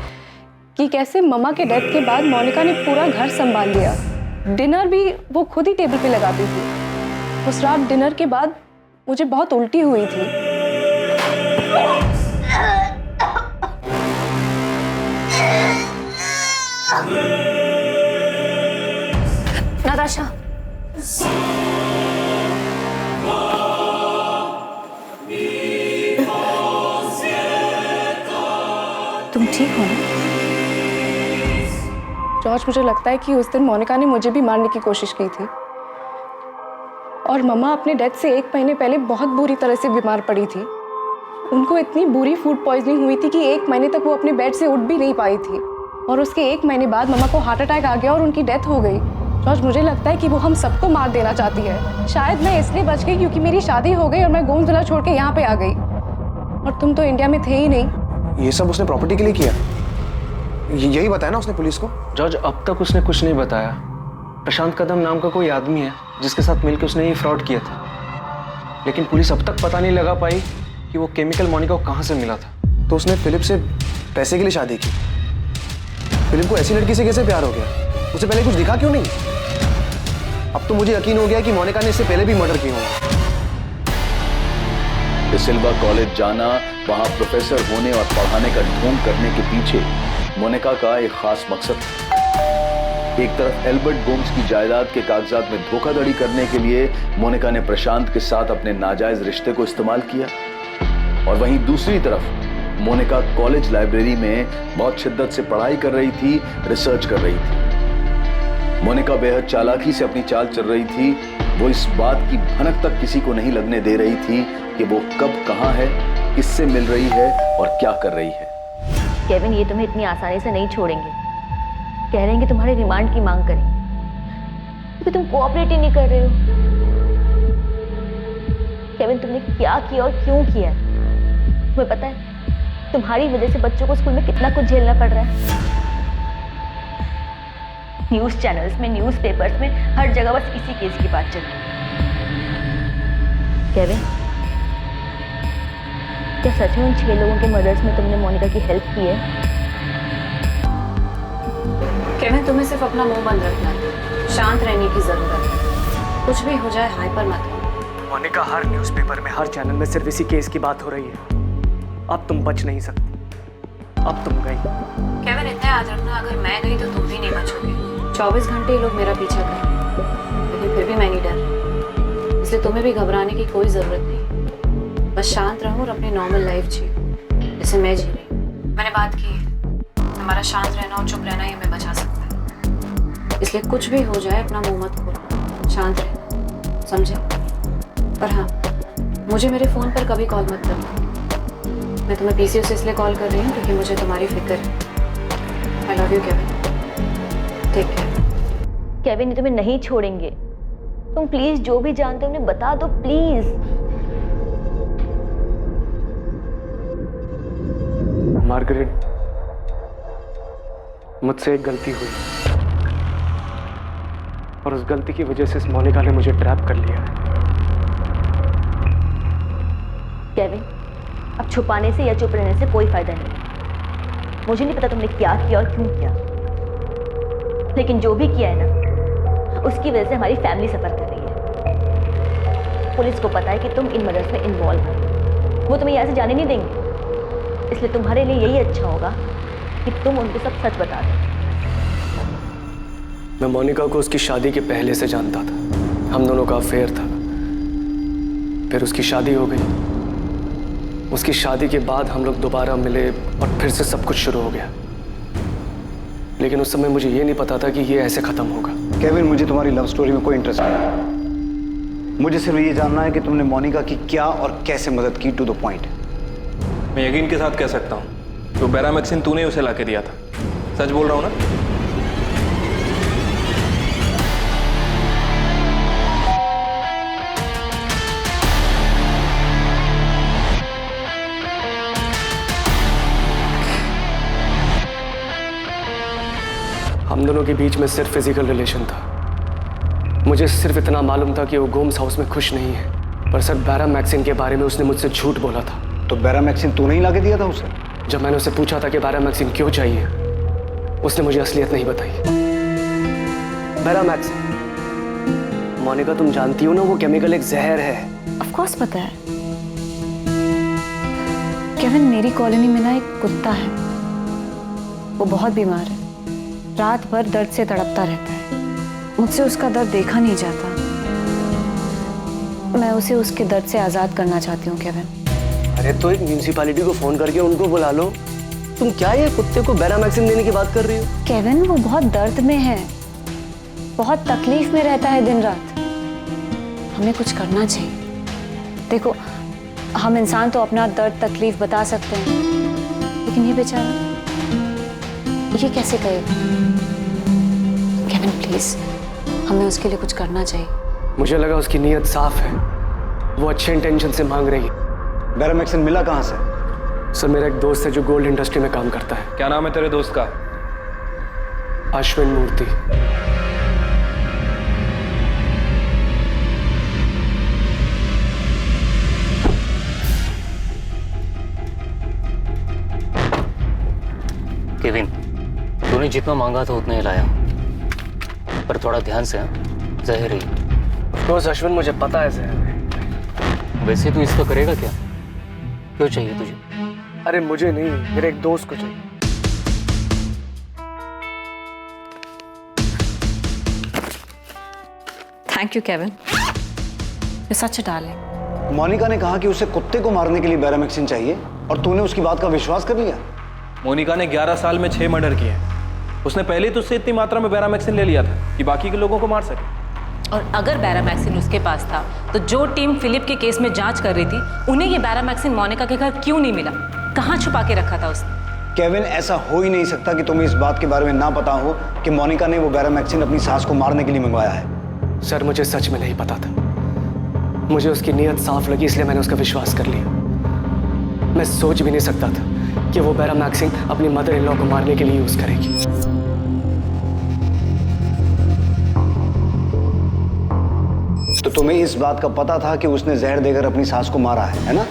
कि कैसे मम्मा के डेथ के बाद मोनिका ने पूरा घर संभाल लिया। डिनर भी वो खुद ही टेबल पे लगाती थी। उस रात डिनर के बाद मुझे बहुत उल्टी हुई थी। नाताशा, तुम ठीक हो ना? जॉर्ज, मुझे लगता है कि उस दिन मोनिका ने मुझे भी मारने की कोशिश की थी और मम्मा अपने डेथ से 1 महीने पहले बहुत बुरी तरह से बीमार पड़ी थी। उनको इतनी बुरी फूड पॉइजनिंग हुई थी कि 1 महीने तक वो अपने बेड से उठ भी नहीं पाई थी और उसके 1 महीने बाद मम्मा को हार्ट अटैक आ गया और उनकी डेथ हो गई। जॉर्ज, मुझे लगता है कि वो हम सबको मार देना चाहती है। शायद मैं इसलिए बच गई क्योंकि मेरी शादी हो गई और मैं गोंद जिला छोड़ के यहाँ पे आ गई और तुम तो इंडिया में थे ही नहीं। ये सब उसने प्रॉपर्टी के लिए किया? यही बताया ना उसने पुलिस को? जॉर्ज, अब तक उसने कुछ नहीं बताया। प्रशांत कदम नाम का कोई आदमी है जिसके साथ मिलकर उसने ये फ्रॉड किया था, लेकिन पुलिस अब तक पता नहीं लगा पाई कि वो केमिकल मोनिका को कहाँ से मिला था। तो उसने फिलिप से पैसे के लिए शादी की? फिलिप को ऐसी लड़की से कैसे प्यार हो गया? उसे पहले कुछ दिखा क्यों नहीं? अब तो मुझे यकीन हो गया कि मोनिका ने इससे पहले भी मर्डर किया होगा। डिसिल्वा कॉलेज जाना, वहां प्रोफेसर होने और पढ़ाने का ढोंग करने के पीछे मोनिका का एक खास मकसद था। एक तरफ एल्बर्ट गोम्स की जायदाद के कागजात में धोखाधड़ी करने के लिए मोनिका ने प्रशांत के साथ अपने नाजायज रिश्ते को इस्तेमाल किया, और वहीं दूसरी तरफ मोनिका कॉलेज लाइब्रेरी में बहुत शिद्दत से पढ़ाई कर रही थी, रिसर्च कर रही थी। मोनिका बेहद चालाकी से अपनी चाल चल रही थी। वो इस बात की भनक तक किसी को नहीं लगने दे रही थी कि वो कब कहां है, किससे मिल रही है और क्या कर रही है। केविन, ये तुम्हें इतनी आसानी से नहीं छोड़ेंगे। कह रहे हैं कि तुम्हारे रिमांड की मांग करें, क्योंकि तुम कोऑपरेट ही नहीं कर रहे हो। केविन, तुमने क्या किया और क्यों किया? तुम्हें पता है तुम्हारी वजह से बच्चों को स्कूल में कितना कुछ झेलना पड़ रहा है। न्यूज़ चैनल्स में, न्यूज़ पेपर्स में, हर जगह बस इसी केस की बात चल रही है। केविन, क्या सच में उन 6 लोगों के मर्डर्स में तुमने मोनिका की हेल्प की है? केविन, तुम्हें सिर्फ अपना मुंह बंद रखना है, शांत रहने की जरूरत है। कुछ भी हो जाए हाइपर मत हो। मोनिका, हर न्यूज़पेपर में, हर चैनल में सिर्फ इसी केस की बात हो रही है। अब तुम बच नहीं सकती, अब तुम गई। केविन, इतना याद रखना, अगर मैं गई तो तुम भी नहीं बचोगे। 24 घंटे ये लोग मेरा पीछा कर रहे हैं, लेकिन फिर भी मैं नहीं डर, इसलिए तुम्हें भी घबराने की कोई जरूरत नहीं। बस शांत रहो और अपनी नॉर्मल लाइफ जियो जैसे मैं जी रही हूँ। मैंने बात की है, हमारा शांत रहना और चुप रहना ही हमें बचा सकता है, इसलिए कुछ भी हो जाए अपना मुंह मत खोलो, शांत रहे, समझे? पर हाँ, मुझे मेरे फ़ोन पर कभी कॉल मत करना। मैं तुम्हें पीसीओ से इसलिए कॉल कर रही हूँ क्योंकि मुझे तुम्हारी फिक्र है। I love you Kevin, take care. Kevin, ये तुम्हें नहीं छोड़ेंगे। तुम प्लीज जो भी जानते हो उन्हें बता दो, प्लीज। मार्गरेट, मुझसे एक गलती हुई और उस गलती की वजह से इस मोनिका ने मुझे ट्रैप कर लिया है। केविन, अब छुपाने से या चुप रहने से कोई फायदा नहीं। मुझे नहीं पता तुमने क्या किया और क्यों किया, लेकिन जो भी किया है ना, उसकी वजह से हमारी फैमिली सफर कर रही है। पुलिस को पता है कि तुम इन मर्डर्स में इन्वॉल्व हो, वो तुम्हें यहाँ से जाने नहीं देंगे, इसलिए तुम्हारे लिए यही अच्छा होगा कि तुम उनको सब सच बता दो। मैं मोनिका को उसकी शादी के पहले से जानता था, हम दोनों का अफेयर था। फिर उसकी शादी हो गई, उसकी शादी के बाद हम लोग दोबारा मिले और फिर से सब कुछ शुरू हो गया। लेकिन उस समय मुझे ये नहीं पता था कि ये ऐसे खत्म होगा। केविन, मुझे तुम्हारी लव स्टोरी में कोई इंटरेस्ट नहीं। मुझे सिर्फ ये जानना है कि तुमने मोनिका की क्या और कैसे मदद की, टू द पॉइंट। मैं यकीन के साथ कह सकता हूँ, तो बैरामैक्सिन तूने उसे ला के दिया था। सच बोल रहा हूँ ना? हम दोनों के बीच में सिर्फ फिजिकल रिलेशन था। मुझे सिर्फ इतना मालूम था कि वो गोम्स हाउस में खुश नहीं है, पर सर बैरामैक्सिन के बारे में उसने मुझसे झूठ बोला था। तो बैरामैक्सिन तूने ही लाके दिया था उसे? जब मैंने उसे पूछा था कि बैरामैक्सिन क्यों चाहिए, उसने मुझे असलियत नहीं बताई। बैरामैक्सिन, मोनिका तुम जानती हो ना, वो केमिकल एक जहर है। ऑफ कोर्स पता है केविन, मेरी कॉलोनी में ना एक कुत्ता है, वो बहुत बीमार है, रात भर दर्द से तड़पता रहता है। मुझसे उसका दर्द देखा नहीं जाता। मैं उसे उसके दर्द से आज़ाद करना चाहती हूँ केविन। अरे तो एक म्यूनिसिपैलिटी को फोन करके उनको बुला लो। तुम क्या ये कुत्ते को बैरामैक्सिन देने की बात कर रही हो? केविन, वो बहुत दर्द में है, बहुत तकलीफ में रहता है दिन रात। हमें कुछ करना चाहिए। देखो, हम इंसान तो अपना दर्द तकलीफ बता सकते हैं, लेकिन ये बेचारा ये कैसे कहेगा? केविन प्लीज, हमें उसके लिए कुछ करना चाहिए। मुझे लगा उसकी नीयत साफ है, वो अच्छे इंटेंशन से मांग रही है। बैरामैक्सिन मिला कहाँ से? सर, मेरा एक दोस्त है जो गोल्ड इंडस्ट्री में काम करता है। क्या नाम है तेरे दोस्त का? अश्विन मूर्ति। केविन, तूने जितना मांगा था उतना ही लाया, पर थोड़ा ध्यान से। जहर ही। ऑफ कोर्स अश्विन, मुझे पता है जहर है। वैसे तू इसका करेगा क्या? क्यों चाहिए तुझे? अरे मुझे नहीं, मेरे एक दोस्त को चाहिए। Thank you Kevin, you such a darling. Monica ने कहा कि उसे कुत्ते को मारने के लिए बैरामैक्सिन चाहिए और तूने उसकी बात का विश्वास कर लिया। मोनिका ने 11 साल में 6 मर्डर किए हैं। उसने पहले तो उससे इतनी मात्रा में बैरामैक्सिन ले लिया था कि बाकी के लोगों को मार सके। और अगर बैरामैक्सिन उसके पास था तो जो टीम फिलिप के केस में जांच कर रही थी उन्हें ये बैरामैक्सिन मोनिका के घर क्यों नहीं मिला? कहाँ छुपा के रखा था उसने? केविन, ऐसा हो ही नहीं सकता कि तुम्हें इस बात के बारे में ना पता हो कि मोनिका ने वो बैरामैक्सिन अपनी सास को मारने के लिए मंगवाया है। सर मुझे सच में नहीं पता था, मुझे उसकी नीयत साफ लगी इसलिए मैंने उसका विश्वास कर लिया। मैं सोच भी नहीं सकता था कि वो बैरामैक्सिन अपनी मदर इन लॉ को मारने के लिए यूज करेगी। तो तुम्हें इस बात का पता था कि उसने जहर देकर अपनी सास को मारा है ना?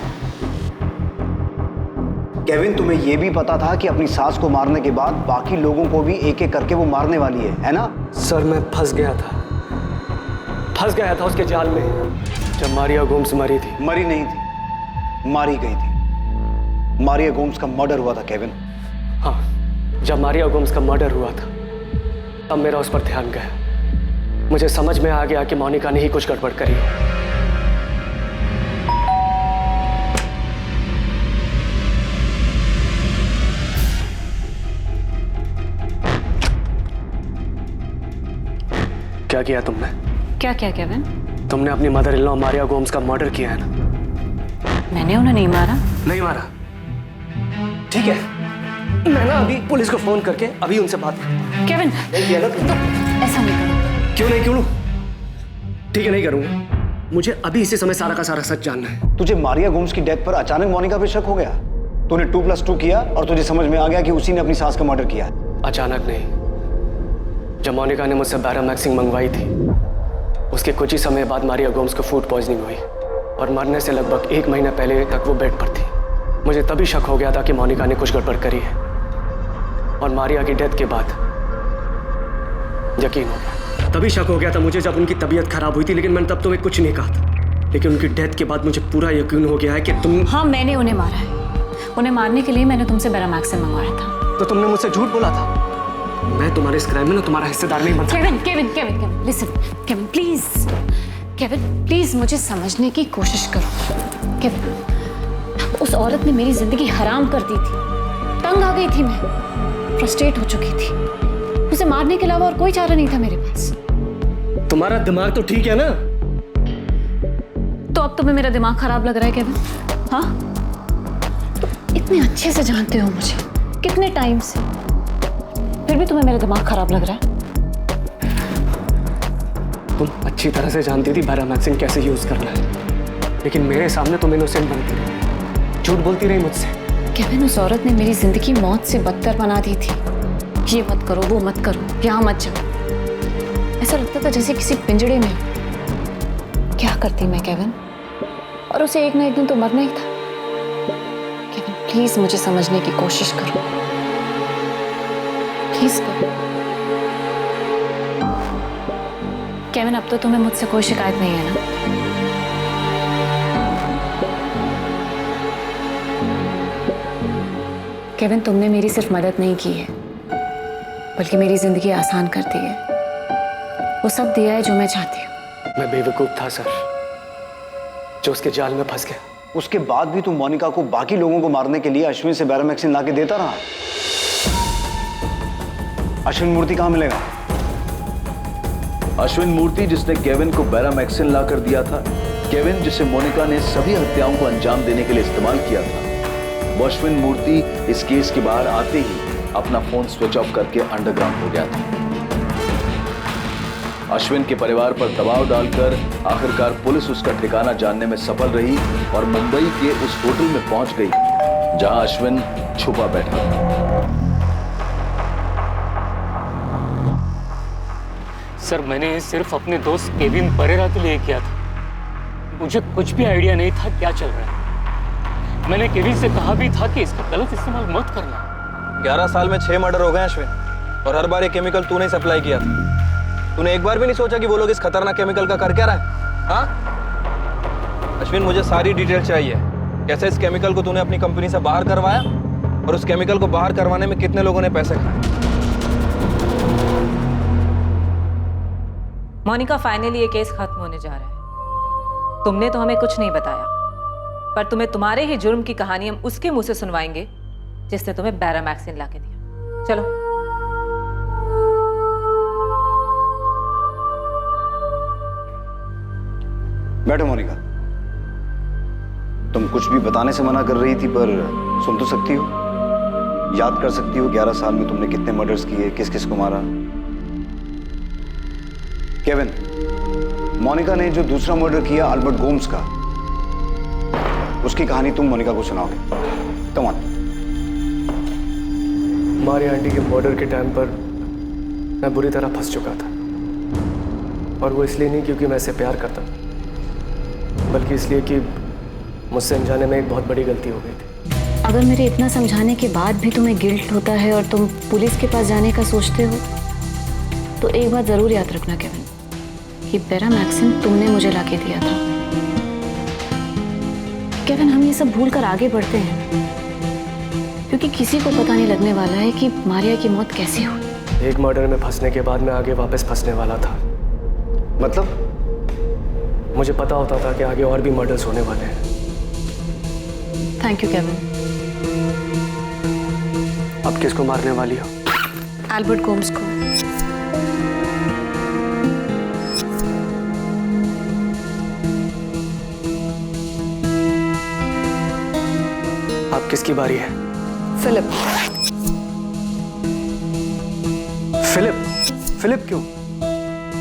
केविन, तुम्हें यह भी पता था कि अपनी सास को मारने के बाद बाकी लोगों को भी एक एक करके वो मारने वाली है ना? सर मैं फंस गया था उसके जाल में जब मारिया गोम्स मरी थी। मरी नहीं थी, मारी गई थी। मारिया गोम्स का मर्डर हुआ था केविन। हाँ, जब मारिया गोम्स का मर्डर हुआ था तब मेरा उस पर ध्यान गया। मुझे समझ में आ गया कि मोनिका ने ही कुछ गड़बड़ करी। क्या किया तुमने? क्या क्या केविन? तुमने अपनी mother in law Maria Gomes का मर्डर किया है ना? मैंने उन्हें नहीं मारा। नहीं मारा? ठीक है, मैं ना अभी पुलिस को फोन करके अभी उनसे बात। केविन, नहीं किया ना तुम? ऐसा नहीं करो। क्यों? ठीक है, नहीं करूंगा। मुझे अभी इसी समय सारा का सारा सच जानना है। तुझे मारिया गोम्स की डेथ पर अचानक मोनिका पे शक हो गया? तूने 2+2 किया और तुझे समझ में आ गया कि उसी ने अपनी सास का मर्डर किया? अचानक नहीं, जब मोनिका ने मुझसे बैरामैक्सिन मंगवाई थी उसके कुछ ही समय बाद मारिया गोम्स को फूड पॉइजनिंग हुई और मरने से लगभग 1 महीना पहले तक वो बेड पर थी। मुझे तभी शक हो गया था कि मोनिका ने कुछ गड़बड़ करी है और मारिया की डेथ के बाद यकीन हो गया। तभी शक हो गया था मुझे जब उनकी तबीयत खराब हुई थी, लेकिन मैंने तब तुम्हें कुछ नहीं कहा था। लेकिन उनकी डेथ के बाद मुझे पूरा यकीन हो गया है कि तुम। हाँ, मैंने उन्हें मारा है। उन्हें मारने के लिए मैंने तुमसे बैरामैक्सिन मंगवाया था। तो तुमने मुझसे झूठ बोला था। मैं तुम्हारे इस क्राइम में ना तुम्हारा हिस्सेदार नहीं बन सकता। Kevin, listen, Kevin please, Kevin please मुझे समझने की कोशिश करो। केविन, उस औरत ने मेरी जिंदगी हराम कर दी थी। तंग आ गई थी मैं, फ्रस्ट्रेट हो चुकी थी। उसे मारने के अलावा और कोई चारा नहीं था मेरे पास। तुम्हारा दिमाग तो ठीक है ना? तो अब तुम्हें मेरा दिमाग खराब लग रहा है केविन? हाँ, तुम इतने अच्छे से जानते हो मुझे, कितने टाइम से, फिर भी तुम्हें मेरा दिमाग खराब लग रहा है? तुम अच्छी तरह से जानती थी बैरामैक्सिन कैसे यूज करना है, लेकिन मेरे सामने तुम इनोसेंट बनती रही, झूठ बोलती रही मुझसे। केविन, उस औरत ने मेरी जिंदगी मौत से बदतर बना दी थी। ये मत करो, वो मत करो, यहाँ मत जाओ। ऐसा लगता था जैसे किसी पिंजड़े में। क्या करती मैं केविन? और उसे एक ना एक दिन तो मरना ही था। केविन प्लीज मुझे समझने की कोशिश करो, प्लीज करो। केविन, अब तो तुम्हें मुझसे कोई शिकायत नहीं है ना? केविन, तुमने मेरी सिर्फ मदद नहीं की है बल्कि मेरी जिंदगी आसान कर दी है। वो सब दिया है जो मैं चाहती हूँ। मैं बेवकूफ था सर, जो उसके जाल में फंस गया। उसके बाद भी तू मोनिका को बाकी लोगों को मारने के लिए अश्विन से बैरामैक्सिन लाके देता रहा। अश्विन मूर्ति कहाँ मिलेगा? अश्विन मूर्ति जिसने केविन को बैरामैक्सिन ला कर दिया था, केविन जिसे मोनिका ने सभी हत्याओं को अंजाम देने के लिए इस्तेमाल किया था, वो अश्विन मूर्ति इस केस के बाहर आते ही अपना फोन स्विच ऑफ करके अंडरग्राउंड हो गया था। अश्विन के परिवार पर दबाव डालकर आखिरकार पुलिस उसका ठिकाना जानने में सफल रही और मुंबई के उस होटल में पहुंच गई जहां अश्विन छुपा बैठा था। सर, मैंने सिर्फ अपने दोस्त केविन परेरा के लिए किया था। मुझे कुछ भी आइडिया नहीं था क्या चल रहा है। मैंने केविन से कहा भी था कि इसका गलत इस्तेमाल मत करना। 11 साल में 6 मर्डर हो गए अश्विन, और हर बार ये केमिकल तूने ही सप्लाई किया था। तूने एक बार भी नहीं सोचा कि वो लोग इस खतरनाक केमिकल का कर क्या रहा है? हाँ अश्विन, मुझे सारी डिटेल चाहिए। कैसे इस केमिकल को तूने अपनी कंपनी से बाहर करवाया और उस केमिकल को बाहर करवाने में कितने लोगों ने पैसे खाए। मोनिका, फाइनली ये केस खत्म होने जा रहा है। तुमने तो हमें कुछ नहीं बताया, पर तुम्हें तुम्हारे ही जुर्म की कहानी हम उसके मुंह से सुनवाएंगे जिसने तुम्हें बैरामैक्सिन लाके दिया। चलो। बैठो मोनिका। तुम कुछ भी बताने से मना कर रही थी, पर सुन तो सकती हो? याद कर सकती हो 11 साल में तुमने कितने मर्डर्स किए, किस किस को मारा? केविन, मोनिका ने जो दूसरा मर्डर किया अल्बर्ट गोम्स का, उसकी कहानी तुम मोनिका को सुनाओगे। Come on. मारिया आंटी के मर्डर के टाइम पर मैं बुरी तरह फंस चुका था, और वो इसलिए नहीं क्योंकि मैं इसे प्यार करता, बल्कि इसलिए कि मुझसे अनजाने में एक बहुत बड़ी गलती हो गई थी। अगर मेरे इतना समझाने के बाद भी तुम्हें गिल्ट होता है और तुम पुलिस के पास जाने का सोचते हो, तो एक बात जरूर याद रखना केविन, कि बैरामैक्सिन तुमने मुझे लाके दिया था। केविन, हम ये सब भूल कर आगे बढ़ते हैं, क्योंकि किसी को पता नहीं लगने वाला है कि मारिया की मौत कैसे हुई। एक मर्डर में फंसने के बाद मैं आगे वापस फंसने वाला था। मतलब? मुझे पता होता था कि आगे और भी मर्डर्स होने वाले हैं। Thank you Kevin. अब किसको मारने वाली हो? एल्बर्ट गोम्स को। अब किसकी बारी है? फिलिप। फिलिप? फिलिप क्यों?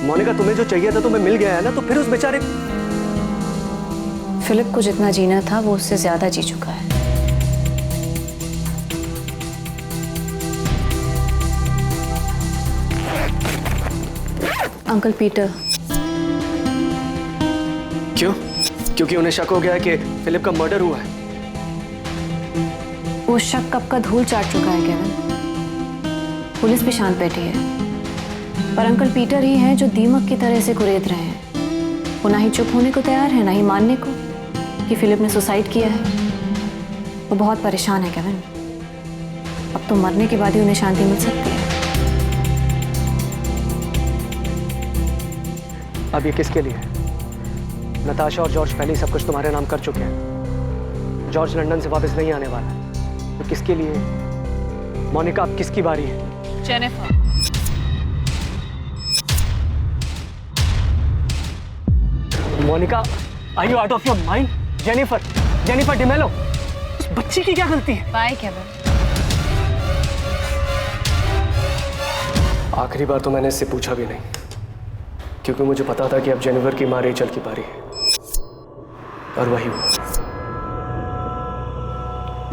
मोनिका, तुम्हें जो चाहिए था तुम्हें मिल गया है ना, तो फिर उस बेचारे। फिलिप को जितना जीना था वो उससे ज्यादा जी चुका है। Uncle Peter. क्यों? क्योंकि उन्हें शक हो गया है कि फिलिप का मर्डर हुआ है। वो शक कब का धूल चाट चुका है केविन। पुलिस भी शांत बैठी है, पर अंकल पीटर ही हैं जो दीमक की तरह से कुरेद रहे हैं। वो ना ही चुप होने को तैयार है, ना ही मानने को कि फिलिप ने सुसाइड किया है। वो बहुत परेशान है केविन। अब तो मरने के बाद ही उन्हें शांति मिल सकती है। अब ये किसके लिए है? नताशा और जॉर्ज पहले ही सब कुछ तुम्हारे नाम कर चुके हैं। जॉर्ज लंदन से वापस नहीं आने वाला है, तो किसके लिए? मोनिका, अब किसकी बारी है? Jennifer. Monica, are you out of your mind? Jennifer, Jennifer D'Mello, उस बच्ची की क्या गलती है? Bye Kevin. आखिरी बार तो मैंने इससे पूछा भी नहीं, क्योंकि मुझे पता था कि अब जेनिफर की मां रेचल की बारी है, और वही हुआ।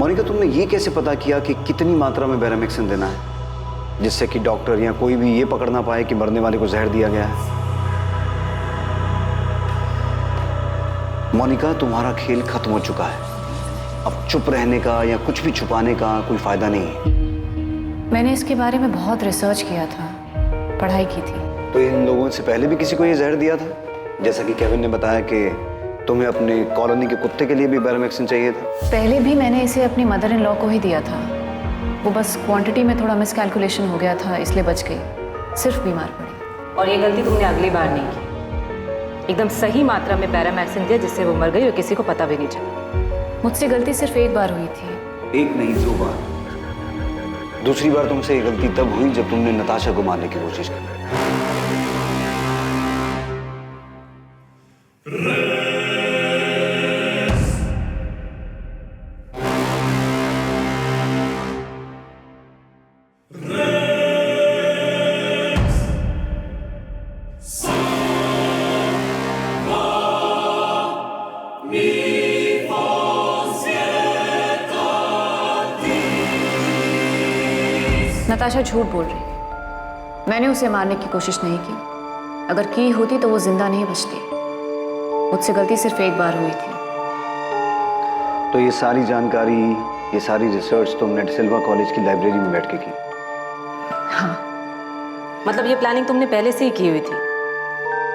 मोनिका, तुमने ये कैसे पता किया कि कितनी मात्रा में बैरामैक्सिन देना है, जिससे कि डॉक्टर या कोई भी ये पकड़ ना पाए कि मरने वाले को जहर दिया गया है? मोनिका, तुम्हारा खेल खत्म हो चुका है। अब चुप रहने का या कुछ भी छुपाने का कोई फायदा नहीं है। मैंने इसके बारे में बहुत रिसर्च किया था, पढ़ाई की थी। तो इन लोगों से पहले भी किसी को ये जहर दिया था? जैसा कि केविन ने बताया कि तुम्हें अपने कॉलोनी के कुत्ते के लिए भी बैरामैक्सिन चाहिए था। पहले भी मैंने इसे अपनी मदर इन लॉ को ही दिया था। वो बस क्वांटिटी में थोड़ा मिसकैलकुलेशन हो गया था, इसलिए बच गई, सिर्फ बीमार पड़ी। और ये गलती तुमने अगली बार नहीं की। एकदम सही मात्रा में बैरामैक्सिन दिया, जिससे वो मर गई और किसी को पता भी नहीं चला। मुझसे गलती सिर्फ एक बार हुई थी। एक नहीं, 2 बार। दूसरी बार तुमसे ये गलती तब हुई जब तुमने नताशा को मारने की कोशिश की। नताशा झूठ बोल रही है। मैंने उसे मारने की कोशिश नहीं की। अगर की होती तो वो जिंदा नहीं बचती। मुझसे गलती सिर्फ एक बार हुई थी। तो ये सारी जानकारी, ये सारी रिसर्च तुमने डिसिल्वा कॉलेज की लाइब्रेरी में बैठ के की? हाँ। मतलब ये प्लानिंग तुमने पहले से ही की हुई थी?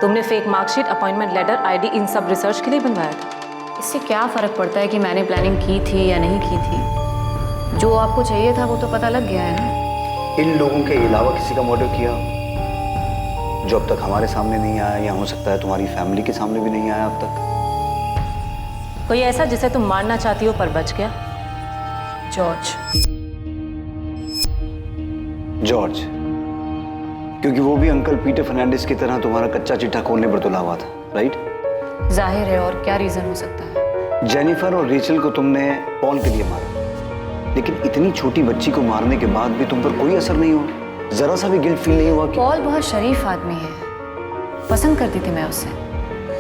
तुमने fake marksheet, appointment letter, ID, इन सब रिसर्च के लिए बनवाया था? इससे क्या फ़र्क पड़ता है कि मैंने प्लानिंग की थी या नहीं की थी? जो आपको चाहिए था वो तो पता लग गया है ना। इन लोगों के अलावा किसी का मर्डर किया जो अब तक हमारे सामने नहीं आया, या हो सकता है तुम्हारी फैमिली के सामने भी नहीं आया अब तक? कोई ऐसा जिसे तुम मारना चाहती हो पर बच गया? जॉर्ज। जॉर्ज, क्योंकि वो भी अंकल पीटर फर्नांडिस की तरह तुम्हारा कच्चा चिट्ठा खोलने पर तुला हुआ था, राइट? जाहिर है, और क्या रीज़न हो सकता है? जेनिफर और रेचल को तुमने पॉल के लिए मारा, लेकिन इतनी छोटी बच्ची को मारने के बाद भी तुम पर कोई असर नहीं हुआ, जरा सा भी गिल्ट फील नहीं हुआ कि... पॉल बहुत शरीफ आदमी है, पसंद करती थी मैं उससे,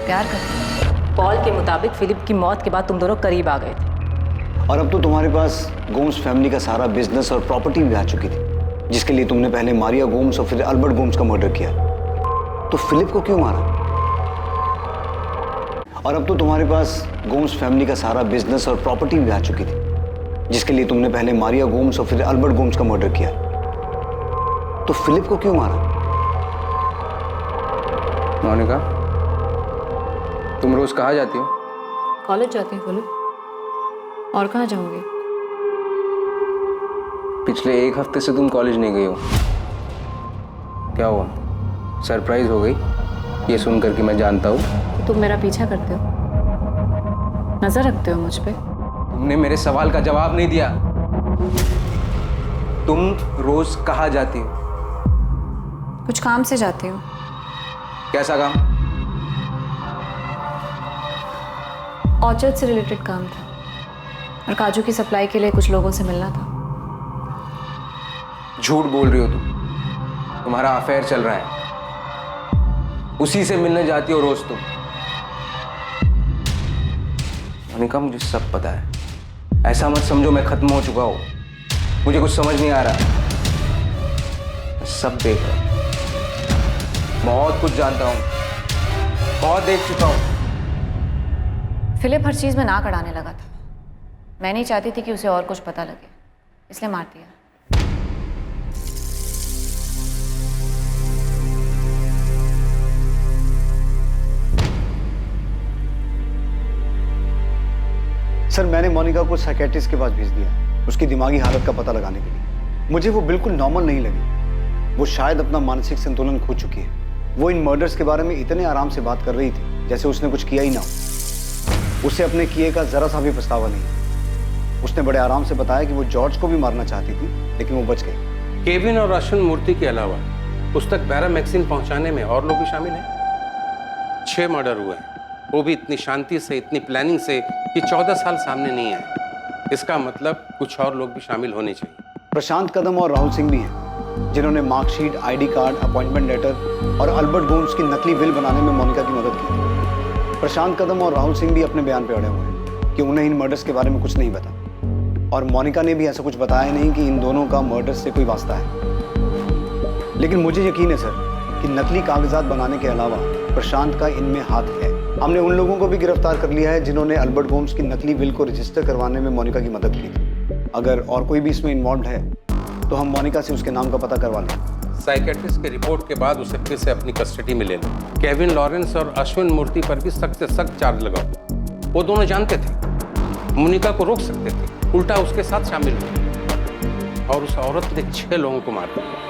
प्यार करती थी। पॉल के मुताबिक फिलिप की मौत के बाद तुम दोनों करीब आ गए थे, और अब तो तुम्हारे पास गोम्स फैमिली का सारा बिजनेस और प्रॉपर्टी भी आ चुकी थी, जिसके लिए तुमने पहले मारिया गोम्स और फिर अल्बर्ट गोम्स का मर्डर किया। तो फिलिप को क्यों मारा? और अब तो तुम्हारे पास गोम्स फैमिली का सारा बिजनेस और प्रॉपर्टी भी आ चुकी थी, जिसके लिए तुमने पहले मारिया गोम्स और फिर अल्बर्ट गोम्स का मर्डर किया। तो फिलिप को क्यों मारा? मोनिका, तुम रोज कहाँ जाती हो? कॉलेज जाती हूँ फिलिप, और कहाँ जाऊंगी? पिछले 1 हफ्ते से तुम कॉलेज नहीं गई हो, क्या हुआ? सरप्राइज हो गई ये सुनकर कि मैं जानता हूँ? तुम मेरा पीछा करते हो, नजर रखते हो मुझ पे। तुमने मेरे सवाल का जवाब नहीं दिया। तुम रोज कहाँ जाती हो? कुछ काम से जाती हूँ। कैसा काम? ऑर्चर्ड से रिलेटेड काम था, और काजू की सप्लाई के लिए कुछ लोगों से मिलना था। झूठ बोल रही हो तुम, तुम्हारा अफेयर चल रहा है, उसी से मिलने जाती हो रोज तुम। मोनिका, मुझे सब पता है, ऐसा मत समझो मैं खत्म हो चुका हूं, मुझे कुछ समझ नहीं आ रहा, मैं सब देख रहा हूं, बहुत कुछ जानता हूं, बहुत देख चुका हूं। फिलिप हर चीज में नाक अड़ाने लगा था, मैं नहीं चाहती थी कि उसे और कुछ पता लगे, इसलिए मार दिया। सर, मैंने मोनिका को साइकेट्रिस्ट के पास भेज दिया, उसकी दिमागी हालत का पता लगाने के लिए। मुझे वो बिल्कुल नॉर्मल नहीं लगी, वो शायद अपना मानसिक संतुलन खो चुकी है। वो इन मर्डर्स के बारे में इतने आराम से बात कर रही थी जैसे उसने कुछ किया ही ना हो। उसे अपने किए का जरा सा भी पछतावा नहीं। उसने बड़े आराम से बताया कि वो जॉर्ज को भी मारना चाहती थी, लेकिन वो बच गई। केविन और अश्विन मूर्ति के अलावा उस तक बैरामैक्सिन पहुंचाने में और लोग भी शामिल हैं। 6 मर्डर हुए हैं, वो भी इतनी शांति से, इतनी प्लानिंग से कि 14 साल सामने नहीं आए। इसका मतलब कुछ और लोग भी शामिल होने चाहिए। प्रशांत कदम और राहुल सिंह भी हैं, जिन्होंने marksheet, ID card, appointment letter और अल्बर्ट गोम्स की नकली विल बनाने में मोनिका की मदद की थी। प्रशांत कदम और राहुल सिंह भी अपने बयान पे अड़े हुए हैं कि उन्हें इन मर्डर्स के बारे में कुछ नहीं पता, और मोनिका ने भी ऐसा कुछ बताया नहीं कि इन दोनों का मर्डर से कोई वास्ता है। लेकिन मुझे यकीन है सर कि नकली कागजात बनाने के अलावा प्रशांत का इनमें हाथ है। हमने उन लोगों को भी गिरफ्तार कर लिया है जिन्होंने अल्बर्ट गोम्स की नकली विल को रजिस्टर करवाने में मोनिका की मदद की थी। अगर और कोई भी इसमें इन्वॉल्व है तो हम मोनिका से उसके नाम का पता करवा लें। साइकेट्रिस्ट की रिपोर्ट के बाद उसे फिर से अपनी कस्टडी में ले लो। केविन लॉरेंस और अश्विन मूर्ति पर भी सख्त से सख्त चार्ज लगाओ। वो दोनों जानते थे मोनिका को रोक सकते थे, उल्टा उसके साथ शामिल हुए और उस औरत ने 6 लोगों को मार दिया।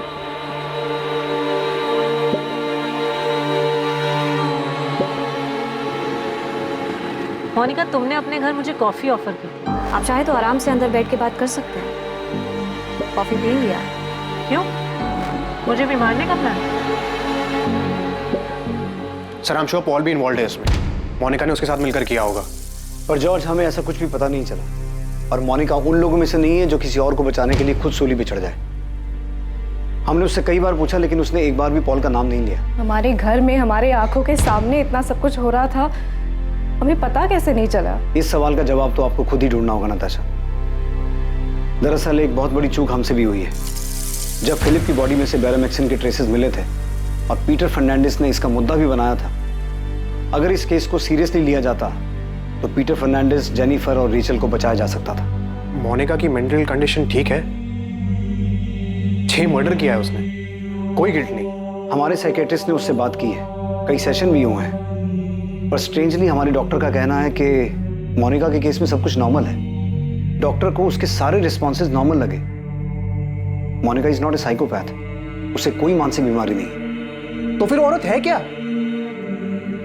मोनिका, तुमने अपने घर मुझे कॉफी ऑफर की थी। आप चाहे तो आराम से अंदर बैठ के बात कर सकते हैं। कॉफी पिएंगे आप? क्यों? मुझे भी मारने का plan? Sir, I am sure Paul भी इन्वॉल्व है इसमें। मोनिका ने उसके साथ मिलकर किया होगा। पर जॉर्ज, हमें ऐसा कुछ भी पता नहीं चला, और मोनिका उन लोगों में से नहीं है जो किसी और को बचाने के लिए खुद सूली पे चढ़ जाए। हमने उससे कई बार पूछा, लेकिन उसने एक बार भी पॉल का नाम नहीं लिया। हमारे घर में हमारे आंखों के सामने इतना सब कुछ हो रहा था, हमें पता कैसे नहीं चला? इस सवाल का जवाब तो आपको खुद ही ढूंढना होगा नताशा। दरअसल एक बहुत बड़ी चूक हमसे भी हुई है। जब फिलिप की बॉडी में से बैरामैक्सिन के ट्रेसेस मिले थे और पीटर फर्नांडिस ने इसका मुद्दा भी बनाया था, अगर इस केस को सीरियसली लिया जाता तो पीटर फर्नांडिस, जेनिफर और रेचल को बचाया जा सकता था। मोनिका की मेंटल कंडीशन ठीक है? 6 मर्डर किया है उसने, कोई गिल्ट नहीं। हमारे साइकेट्रिस्ट ने उससे बात की है, कई सेशन भी हुए हैं, पर स्ट्रेंजली हमारे डॉक्टर का कहना है कि मोनिका के केस में सब कुछ नॉर्मल है। डॉक्टर को उसके सारे रिस्पॉन्सेज नॉर्मल लगे। Monica is not a psychopath, उसे कोई मानसिक बीमारी नहीं है। तो फिर औरत है क्या?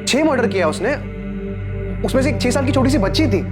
6 मर्डर किया उसने, उसमें से एक 6 साल की छोटी सी बच्ची थी।